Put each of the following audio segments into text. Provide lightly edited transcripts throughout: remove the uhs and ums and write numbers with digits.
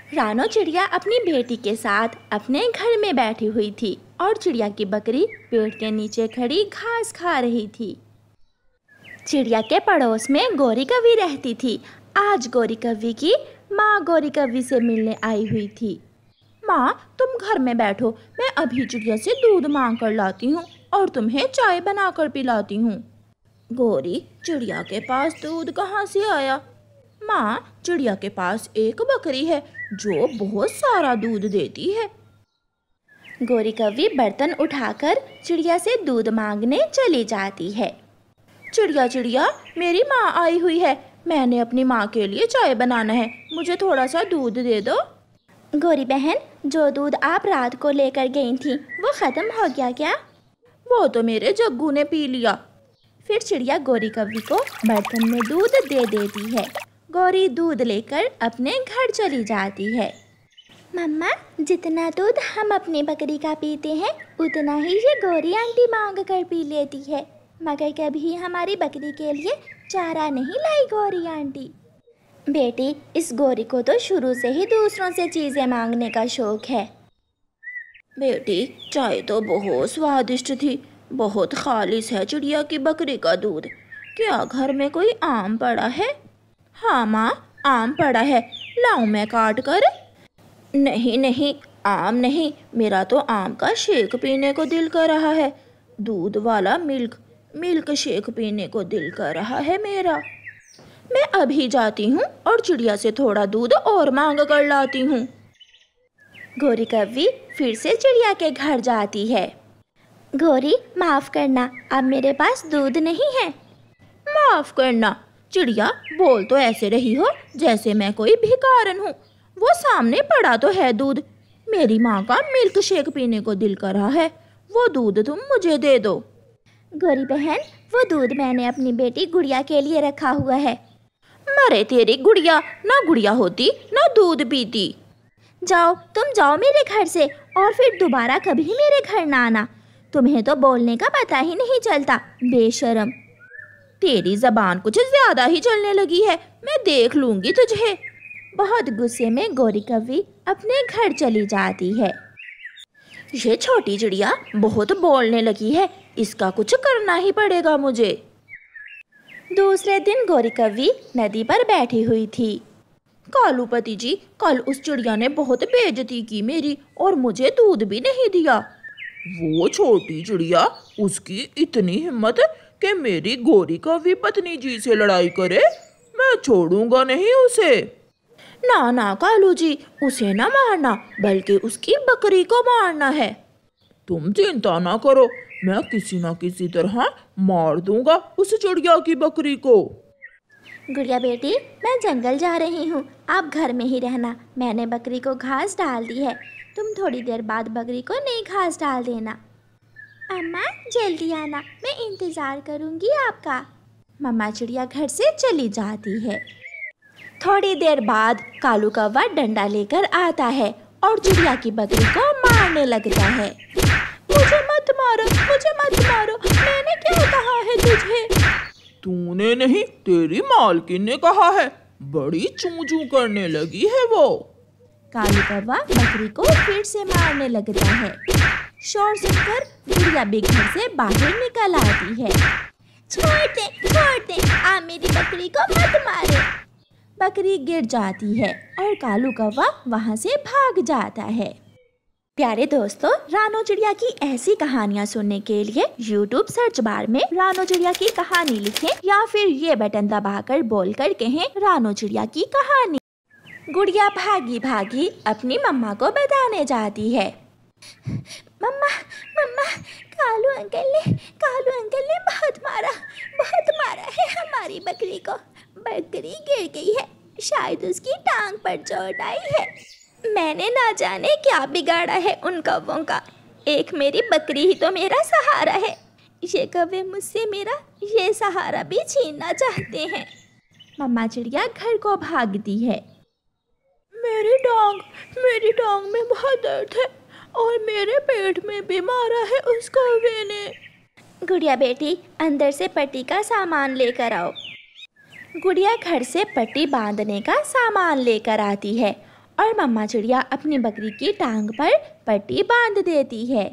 रानो चिड़िया अपनी बेटी के साथ अपने घर में बैठी हुई थी और चिड़िया की बकरी पेड़ के नीचे खड़ी घास खा रही थी। चिड़िया के पड़ोस में गौरी कौवी रहती थी। आज गौरी कौवी की माँ गौरी कौवी से मिलने आई हुई थी। माँ, तुम घर में बैठो, मैं अभी चिड़िया से दूध मांग कर लाती हूँ और तुम्हें चाय बनाकर पिलाती हूँ। गौरी, चिड़िया के पास दूध कहाँ से आया? माँ, चिड़िया के पास एक बकरी है जो बहुत सारा दूध देती है। गौरी कौवी बर्तन उठाकर चिड़िया से दूध मांगने चली जाती है। चिड़िया चिड़िया, मेरी माँ आई हुई है, मैंने अपनी माँ के लिए चाय बनाना है, मुझे थोड़ा सा दूध दे दो। गौरी बहन, जो दूध आप रात को लेकर गई थी वो ख़त्म हो गया क्या? वो तो मेरे जग्गू ने पी लिया। फिर चिड़िया गौरी कौवी को बर्तन में दूध दे देती है। गौरी दूध लेकर अपने घर चली जाती है। मम्मा, जितना दूध हम अपनी बकरी का पीते हैं उतना ही ये गौरी आंटी मांग कर पी लेती है, मगर कभी हमारी बकरी के लिए चारा नहीं लाई गौरी आंटी। बेटी, इस गौरी को तो शुरू से ही दूसरों से चीज़ें मांगने का शौक है। बेटी, चाय तो बहुत स्वादिष्ट थी, बहुत खालिस है चिड़िया की बकरी का दूध। क्या घर में कोई आम पड़ा है? हाँ माँ, आम पड़ा है, लाऊं मैं काट कर? नहीं नहीं, आम नहीं, मेरा तो आम का शेक पीने को दिल कर रहा है। दूध वाला मिल्क शेक पीने को दिल कर रहा है मेरा। मैं अभी जाती हूँ और चिड़िया से थोड़ा दूध और मांग कर लाती हूँ। गौरी कौवी फिर से चिड़िया के घर जाती है। गौरी, माफ़ करना, अब मेरे पास दूध नहीं है। माफ़ करना? चिड़िया, बोल तो ऐसे रही हो जैसे मैं कोई भिखारन हूँ। वो सामने पड़ा तो है दूध, मेरी माँ का मिल्क शेक पीने को दिल कर रहा है, वो दूध तुम मुझे दे दो। गौरी बहन, वो दूध मैंने अपनी बेटी गुड़िया के लिए रखा हुआ है। मरे तेरी गुड़िया, ना गुड़िया होती ना दूध पीती। तुम जाओ मेरे घर से और फिर दोबारा कभी मेरे घर ना आना। तुम्हें तो बोलने का पता ही नहीं चलता, बेशरम। तेरी जबान कुछ ज्यादा ही चलने लगी है, मैं देख लूंगी तुझे। बहुत गुस्से में गौरी कौवी अपने घर चली जाती है। ये छोटी चिड़िया बहुत बोलने लगी है, इसका कुछ करना ही पड़ेगा मुझे। दूसरे दिन गौरी कौवी नदी पर बैठी हुई थी। कालूपति जी, कल उस चिड़िया ने बहुत बेइज्जती की मेरी और मुझे दूध भी नहीं दिया। वो छोटी चिड़िया, उसकी इतनी हिम्मत कि मेरी गौरी कौवी पत्नी जी से लड़ाई करे? मैं छोड़ूंगा नहीं उसे। ना ना कालू जी, उसे ना मारना, बल्कि उसकी बकरी को मारना है। तुम चिंता ना करो, मैं किसी ना किसी तरह मार दूंगा उस चिड़िया की बकरी को। गुड़िया बेटी, मैं जंगल जा रही हूँ, आप घर में ही रहना। मैंने बकरी को घास डाल दी है, तुम थोड़ी देर बाद बकरी को नई घास डाल देना। अम्मा, जल्दी आना, मैं इंतज़ार करूँगी आपका। मम्मा चिड़िया घर से चली जाती है। थोड़ी देर बाद कालू कौवा डंडा लेकर आता है और चिड़िया की बकरी को मारने लगता है। मुझे मत मारो, मैंने क्या कहा है तुझे? तूने नहीं, तेरी मालकिन ने कहा है, बड़ी चूं चूं करने लगी है वो। कालू कौवा बकरी को फिर से मारने लगता है। शोर सुनकर गुड़िया भी घर से बाहर निकल आती है। छोड़ दे, आप मेरी बकरी को मत मारो। बकरी गिर जाती है और कालू कौवा वहाँ से भाग जाता है। प्यारे दोस्तों, रानो चिड़िया की ऐसी कहानियाँ सुनने के लिए YouTube सर्च बार में रानो चिड़िया की कहानी लिखें या फिर ये बटन दबाकर बोलकर कहें रानो चिड़िया की कहानी। गुड़िया भागी भागी अपनी मम्मा को बताने जाती है। मम्मा, कालू अंकल ने बहुत मारा है हमारी बकरी को। बकरी गिर गई है, शायद उसकी टांग पर चोट आई है। मैंने ना जाने क्या बिगाड़ा है उन कौवों का। एक मेरी बकरी ही तो मेरा सहारा है, ये कौवे मुझसे मेरा ये सहारा भी छीनना चाहते हैं। मम्मा चिड़िया घर को भागती है। मेरी टांग में बहुत दर्द है और मेरे पेट में भी मारा है उस कौवे ने। गुड़िया बेटी, अंदर से पट्टी का सामान लेकर आओ। गुड़िया घर से पट्टी बांधने का सामान लेकर आती है और मम्मा चिड़िया अपनी बकरी की टांग पर पट्टी बांध देती है।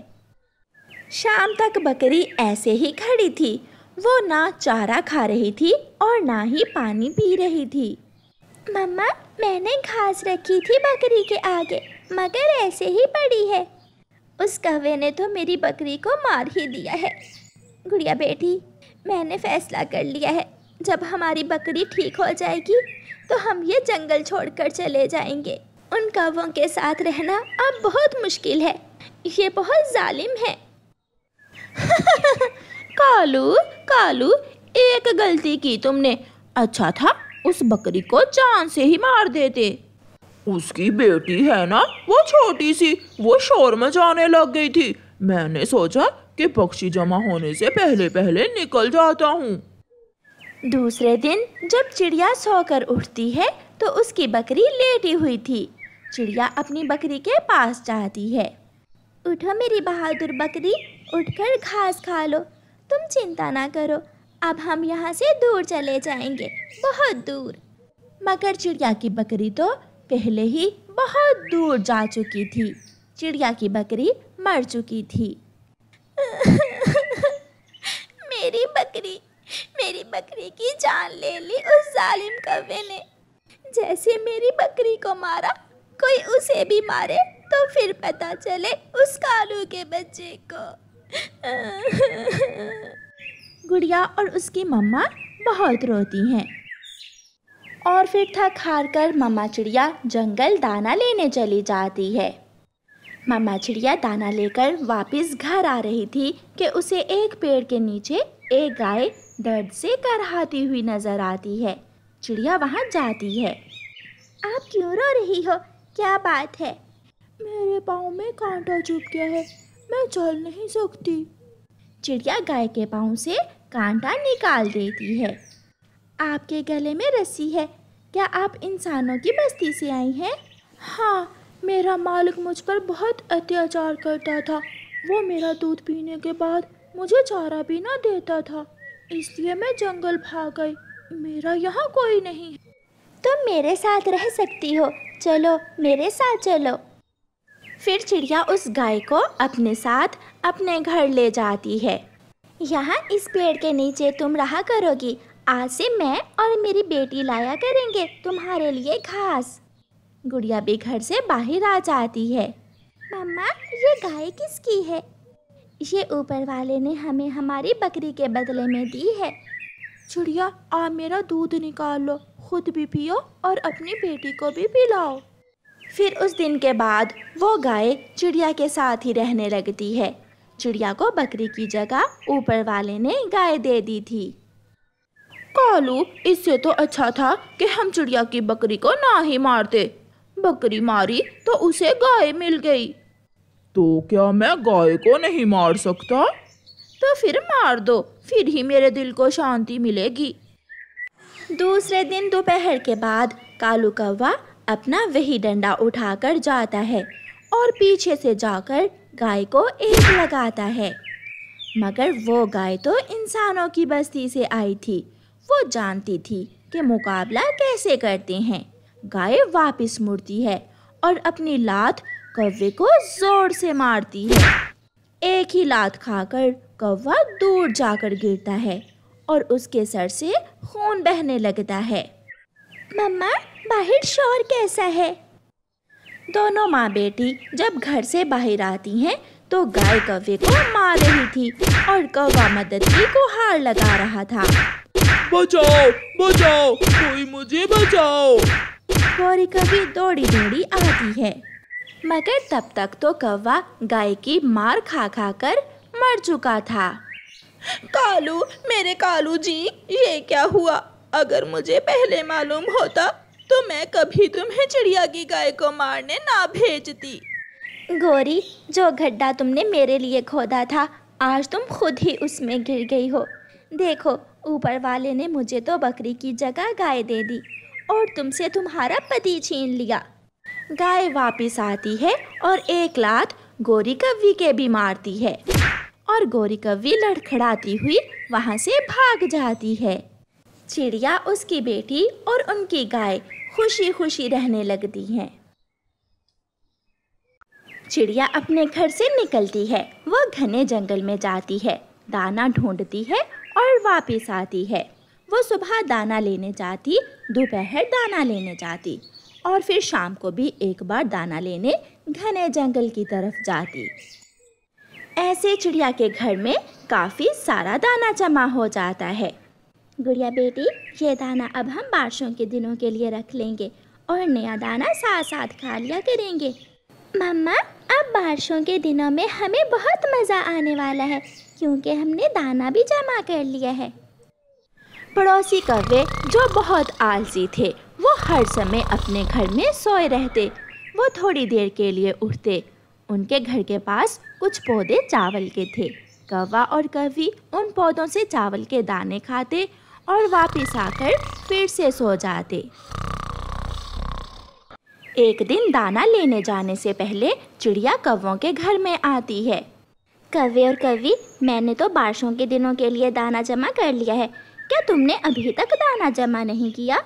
शाम तक बकरी ऐसे ही खड़ी थी। वो ना चारा खा रही थी और ना ही पानी पी रही थी। मम्मा, मैंने घास रखी थी बकरी के आगे, मगर ऐसे ही पड़ी है। उस कौवे ने तो मेरी बकरी को मार ही दिया है। गुड़िया बेटी, मैंने फैसला कर लिया है, जब हमारी बकरी ठीक हो जाएगी तो हम ये जंगल छोड़कर चले जाएंगे। उन कौवों के साथ रहना अब बहुत मुश्किल है, ये बहुत जालिम है। कालू, कालू, एक गलती की तुमने। अच्छा था उस बकरी को जान से ही मार देते। उसकी बेटी है ना, वो छोटी सी, वो शोर मचाने लग गई थी। मैंने सोचा कि पक्षी जमा होने से पहले पहले निकल जाता हूँ। दूसरे दिन जब चिड़िया सोकर उठती है तो उसकी बकरी लेटी हुई थी। चिड़िया अपनी बकरी के पास जाती है। उठो मेरी बहादुर बकरी, उठकर घास खा लो। तुम चिंता ना करो, अब हम यहाँ से दूर चले जाएंगे, बहुत दूर। मगर चिड़िया की बकरी तो पहले ही बहुत दूर जा चुकी थी। चिड़िया की बकरी मर चुकी थी। मेरी बकरी की जान ले ली उस जालिम कौवे ने। जैसे मेरी बकरी को मारा, कोई उसे भी मारे तो फिर पता चले उस कालू के बच्चे को। गुड़िया और उसकी मम्मा बहुत रोती हैं। और फिर थक हार कर मम्मा चिड़िया जंगल दाना लेने चली जाती है। मम्मा चिड़िया दाना लेकर वापस घर आ रही थी कि उसे एक पेड़ के नीचे एक गाय दर्द से करहाती हुई नजर आती है। चिड़िया वहाँ जाती है। आप क्यों रो रही हो, क्या बात है? मेरे पाँव में कांटा चुभ गया है, मैं चल नहीं सकती। चिड़िया गाय के पाँव से कांटा निकाल देती है। आपके गले में रस्सी है, क्या आप इंसानों की बस्ती से आई हैं? हाँ, मेरा मालिक मुझ पर बहुत अत्याचार करता था। वो मेरा दूध पीने के बाद मुझे चारा भी ना देता था, इसलिए मैं जंगल भाग गई। मेरा यहाँ कोई नहीं है। तुम मेरे साथ रह सकती हो, चलो मेरे साथ चलो। फिर चिड़िया उस गाय को अपने साथ अपने घर ले जाती है। यहाँ इस पेड़ के नीचे तुम रहा करोगी। आज से मैं और मेरी बेटी लाया करेंगे तुम्हारे लिए घास। गुड़िया भी घर से बाहर आ जाती है। मम्मा, ये गाय किसकी है? ये ऊपर वाले ने हमें हमारी बकरी के बदले में दी है। चिड़िया, आप मेरा दूध निकाल लो, खुद भी पियो और अपनी बेटी को भी पिलाओ। फिर उस दिन के बाद वो गाय चिड़िया के साथ ही रहने लगती है। चिड़िया को बकरी की जगह ऊपर वाले ने गाय दे दी थी। कालू, इससे तो अच्छा था कि हम चिड़िया की बकरी को ना ही मारते। बकरी मारी तो उसे गाय मिल गई। तो क्या मैं गाय को नहीं मार सकता? तो फिर मार दो, फिर ही मेरे दिल को शांति मिलेगी। दूसरे दिन दोपहर के बाद कालू कौवा अपना वही डंडा उठाकर जाता है और पीछे से जाकर गाय को एक लगाता है। मगर वो गाय तो इंसानों की बस्ती से आई थी। वो जानती थी कि मुकाबला कैसे करते हैं। गाय वापस मुड़ती है और अपनी लात कौवे को जोर से मारती है। एक ही लात खाकर कौवा दूर जाकर गिरता है और उसके सर से खून बहने लगता है। मम्मा, बाहर शोर कैसा है? दोनों माँ बेटी जब घर से बाहर आती हैं तो गाय कौवे को मार रही थी और कौवा मदद की गुहार लगा रहा था। बचाओ, बचाओ, कोई मुझे बचाओ। गौरी कौवी दौड़ी दौड़ी आती है, मगर तब तक तो कौवा गाय की मार खा खा कर मर चुका था। कालू, मेरे कालू जी, ये क्या हुआ? अगर मुझे पहले मालूम होता तो मैं कभी तुम्हें चिड़िया की गाय को मारने ना भेजती। गौरी, जो गड्ढा तुमने मेरे लिए खोदा था, आज तुम खुद ही उसमें गिर गई हो। देखो, ऊपर वाले ने मुझे तो बकरी की जगह गाय दे दी और तुमसे तुम्हारा पति छीन लिया। गाय वापस आती है और एक लात गौरी कौवी के भी मारती है और गौरी कौवी लड़खड़ाती हुई वहाँ से भाग जाती है। चिड़िया, उसकी बेटी और उनकी गाय खुशी खुशी रहने लगती हैं। चिड़िया अपने घर से निकलती है। वो घने जंगल में जाती है, दाना ढूंढती है और वापस आती है। वो सुबह दाना लेने जाती, दोपहर दाना लेने जाती और फिर शाम को भी एक बार दाना लेने घने जंगल की तरफ जाती। ऐसे चिड़िया के घर में काफ़ी सारा दाना जमा हो जाता है। गुड़िया बेटी, ये दाना अब हम बारिशों के दिनों के लिए रख लेंगे और नया दाना साथ साथ खा लिया करेंगे। मम्मा, अब बारिशों के दिनों में हमें बहुत मज़ा आने वाला है क्योंकि हमने दाना भी जमा कर लिया है। पड़ोसी कौवे जो बहुत आलसी थे, वो हर समय अपने घर में सोए रहते। वो थोड़ी देर के लिए उठते। उनके घर के पास कुछ पौधे चावल के थे। कौवा और कौवी उन पौधों से चावल के दाने खाते और वापस आकर फिर से सो जाते। एक दिन दाना लेने जाने से पहले चिड़िया कौवों के घर में आती है। कौवे और कौवी, मैंने तो बारिशों के दिनों के लिए दाना जमा कर लिया है। क्या तुमने अभी तक दाना जमा नहीं किया?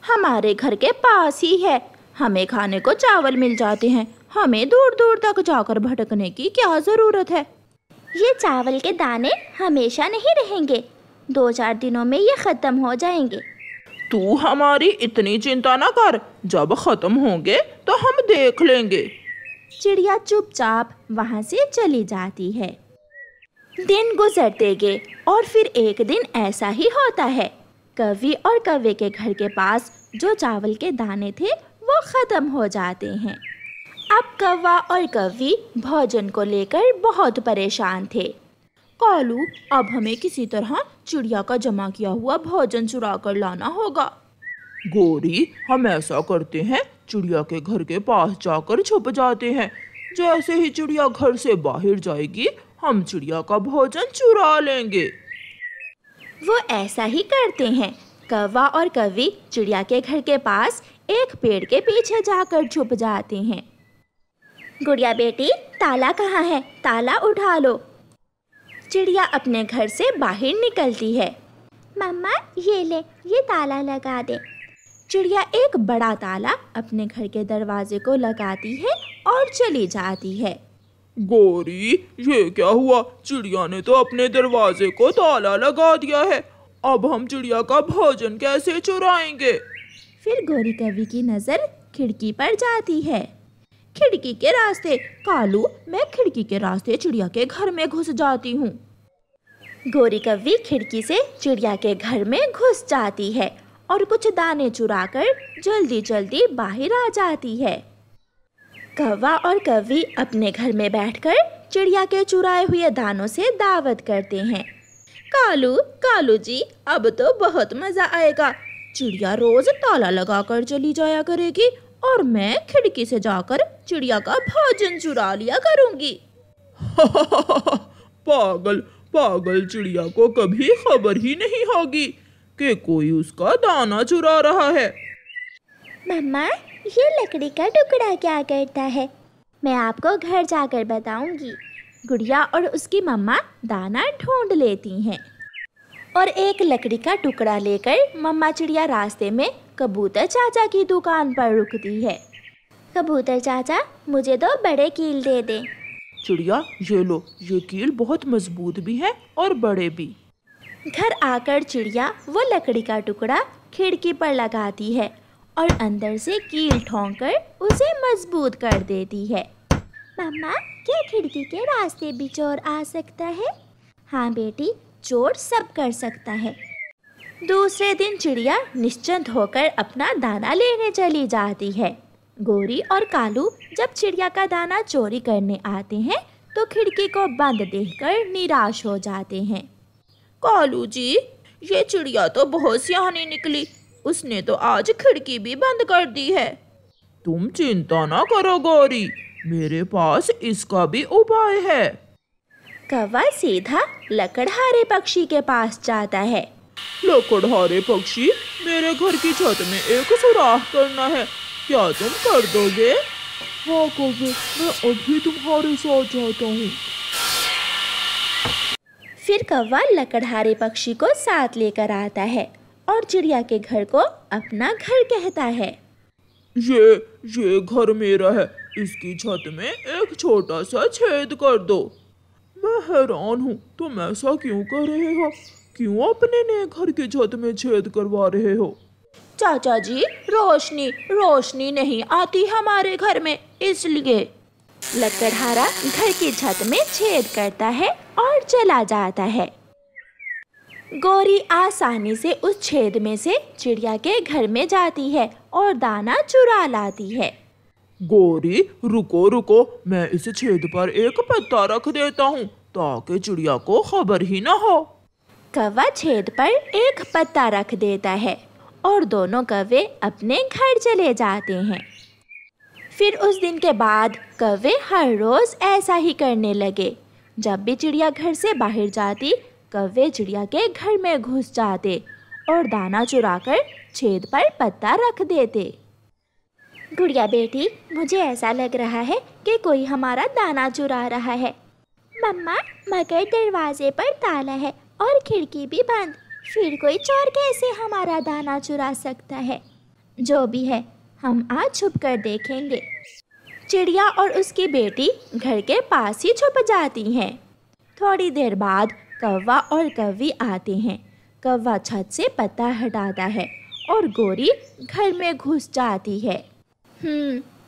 हमारे घर के पास ही है, हमें खाने को चावल मिल जाते हैं। हमें दूर दूर तक जाकर भटकने की क्या ज़रूरत है? ये चावल के दाने हमेशा नहीं रहेंगे, 2-4 दिनों में ये ख़त्म हो जाएंगे। तू हमारी इतनी चिंता ना कर, जब ख़त्म होंगे तो हम देख लेंगे। चिड़िया चुपचाप वहाँ से चली जाती है। दिन गुजरते गए और फिर एक दिन ऐसा ही होता है। कौवी और कौवे के घर के पास जो चावल के दाने थे वो ख़त्म हो जाते हैं। अब कौवा और कौवी भोजन को लेकर बहुत परेशान थे। कालू, अब हमें किसी तरह चिड़िया का जमा किया हुआ भोजन चुरा कर लाना होगा। गोरी, हम ऐसा करते हैं, चिड़िया के घर के पास जाकर छुप जाते हैं। जैसे ही चिड़िया घर से बाहर जाएगी, हम चिड़िया का भोजन चुरा लेंगे। वो ऐसा ही करते हैं। कौवा और कौवी चिड़िया के घर के पास एक पेड़ के पीछे जाकर छुप जाते हैं। गुड़िया बेटी, ताला कहाँ है? ताला उठा लो। चिड़िया अपने घर से बाहर निकलती है। मम्मा, ये ले, ये ताला लगा दे। चिड़िया एक बड़ा ताला अपने घर के दरवाजे को लगाती है और चली जाती है। गोरी, ये क्या हुआ? चिड़िया ने तो अपने दरवाजे को ताला लगा दिया है। अब हम चिड़िया का भोजन कैसे चुराएंगे? फिर गोरी कौवी की नज़र खिड़की पर जाती है। खिड़की के रास्ते। कालू, मैं खिड़की के रास्ते चिड़िया के घर में घुस जाती हूँ। गोरी कौवी खिड़की से चिड़िया के घर में घुस जाती है और कुछ दाने चुराकर जल्दी जल्दी बाहर आ जाती है। कौवा और कौवी अपने घर में बैठकर चिड़िया के चुराए हुए दानों से दावत करते हैं। कालू, कालू जी, अब तो बहुत मज़ा आएगा। चिड़िया रोज ताला लगाकर चली जाया करेगी और मैं खिड़की से जाकर चिड़िया का भोजन चुरा लिया करूंगी। पागल पागल चिड़िया को कभी खबर ही नहीं होगी कि कोई उसका दाना चुरा रहा है। मम्मा, ये लकड़ी का टुकड़ा क्या करता है? मैं आपको घर जाकर बताऊंगी। गुड़िया और उसकी मम्मा दाना ढूंढ लेती हैं और एक लकड़ी का टुकड़ा लेकर मम्मा चिड़िया रास्ते में कबूतर चाचा की दुकान पर रुकती है। कबूतर चाचा, मुझे 2 बड़े कील दे दे। चिड़िया, ये लो, ये कील बहुत मजबूत भी है और बड़े भी। घर आकर चिड़िया वो लकड़ी का टुकड़ा खिड़की पर लगाती है और अंदर से कील ठोंकर उसे मजबूत कर देती है। मम्मा, क्या खिड़की के रास्ते भी चोर आ सकता है? हाँ बेटी, चोर सब कर सकता है। दूसरे दिन चिड़िया निश्चिंत होकर अपना दाना लेने चली जाती है। गोरी और कालू जब चिड़िया का दाना चोरी करने आते हैं तो खिड़की को बंद देखकर निराश हो जाते हैं। कालू जी, ये चिड़िया तो बहुत सियानी निकली। उसने तो आज खिड़की भी बंद कर दी है। तुम चिंता ना करो गोरी, मेरे पास इसका भी उपाय है। कौवा सीधा लकड़हारे पक्षी के पास जाता है। लकड़हारे पक्षी, मेरे घर की छत में एक सुराख करना है, क्या तुम कर दोगे? हाँ कौवे, मैं अभी तुम्हारे साथ जाता हूँ। फिर कौवा लकड़हारे पक्षी को साथ लेकर आता है और चिड़िया के घर को अपना घर कहता है। ये घर मेरा है, इसकी छत में एक छोटा सा छेद कर दो। मैं हैरान हूँ, तुम ऐसा क्यों कर रहे हो? क्यों अपने नए घर की छत में छेद करवा रहे हो? चाचा जी, रोशनी नहीं आती हमारे घर में, इसलिए। लकड़हारा घर की छत में छेद करता है और चला जाता है। गौरी आसानी से उस छेद में से चिड़िया के घर में जाती है और दाना चुरा लाती है। गौरी रुको, मैं इस छेद पर एक पत्ता रख देता हूँ ताकि चिड़िया को खबर ही न हो। कौवा छेद पर एक पत्ता रख देता है और दोनों कौवे अपने घर चले जाते हैं। फिर उस दिन के बाद कौवे हर रोज ऐसा ही करने लगे। जब भी चिड़िया घर से बाहर जाती, कौवे चिड़िया के घर में घुस जाते और दाना चुराकर छेद पर पत्ता रख देते। गुड़िया बेटी, मुझे ऐसा लग रहा है कि कोई हमारा दाना चुरा रहा है। मम्मा, मगर दरवाजे पर ताला है और खिड़की भी बंद, फिर कोई चोर कैसे हमारा दाना चुरा सकता है? जो भी है, हम आज छुप कर देखेंगे। चिड़िया और उसकी बेटी घर के पास ही छुप जाती हैं। थोड़ी देर बाद कौवा और कौवी आते हैं। कौवा छत से पत्ता हटाता है और गौरी घर में घुस जाती है।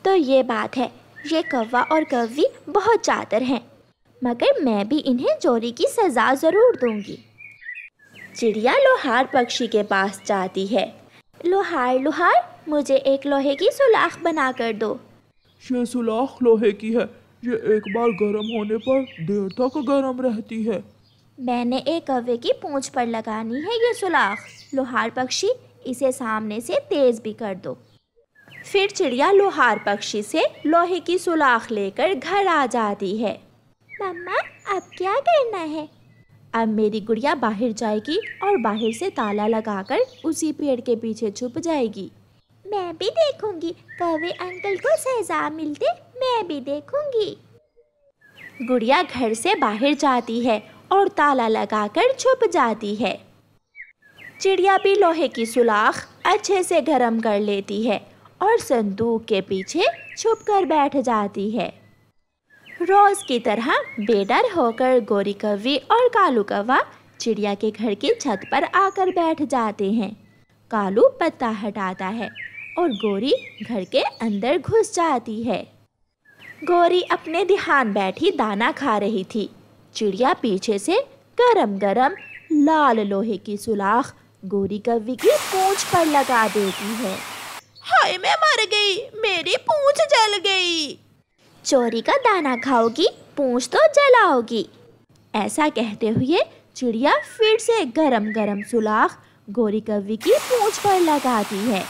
तो ये बात है, ये कौवा और कौवी बहुत चातर हैं, मगर मैं भी इन्हें चोरी की सज़ा ज़रूर दूंगी। चिड़िया लोहार पक्षी के पास जाती है। लोहार, मुझे एक लोहे की सुलाख बना कर दो। ये सुलाख लोहे की है, ये एक बार गर्म होने पर देर तक गर्म रहती है। मैंने एक कौवे की पूंछ पर लगानी है ये सुलाख। लोहार पक्षी, इसे सामने से तेज भी कर दो। फिर चिड़िया लोहार पक्षी से लोहे की सुलाख लेकर घर आ जाती है। मम्मा, अब क्या करना है? अब मेरी गुड़िया बाहर जाएगी और बाहर से ताला लगाकर उसी पेड़ के पीछे छुप जाएगी। मैं भी देखूंगी, कौवे अंकल को सजा मिलते मैं भी देखूंगी। गुड़िया घर से बाहर जाती है और ताला लगाकर छुप जाती है। चिड़िया भी लोहे की सुलाख अच्छे से गर्म कर लेती है और संदूक के पीछे छुपकर बैठ जाती है। रोज की तरह बेडर होकर गौरी कौवी और कालू कौवा चिड़िया के घर की छत पर आकर बैठ जाते हैं। कालू पत्ता हटाता है और गौरी घर के अंदर घुस जाती है। गौरी अपने ध्यान बैठी दाना खा रही थी। चिड़िया पीछे से गरम गरम लाल लोहे की सुलाख गौरी कौवी की पूंछ पर लगा देती है। हाय, मैं मर गई, मेरी पूंछ जल गई। चोरी का दाना खाओगी, पूंछ तो जलाओगी। ऐसा कहते हुए चिड़िया फिर से गरम गरम सुलाख गौरी कौवी की पूंछ पर लगाती है।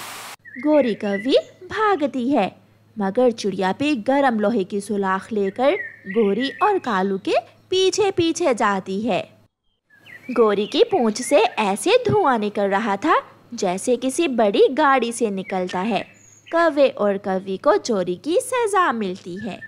गौरी कौवी भागती है, मगर चिड़िया भी गरम लोहे की सुलाख लेकर गौरी और कालू के पीछे पीछे जाती है। गौरी की पूंछ से ऐसे धुआं निकल रहा था जैसे किसी बड़ी गाड़ी से निकलता है। कौवे और कौवी को चोरी की सजा मिलती है।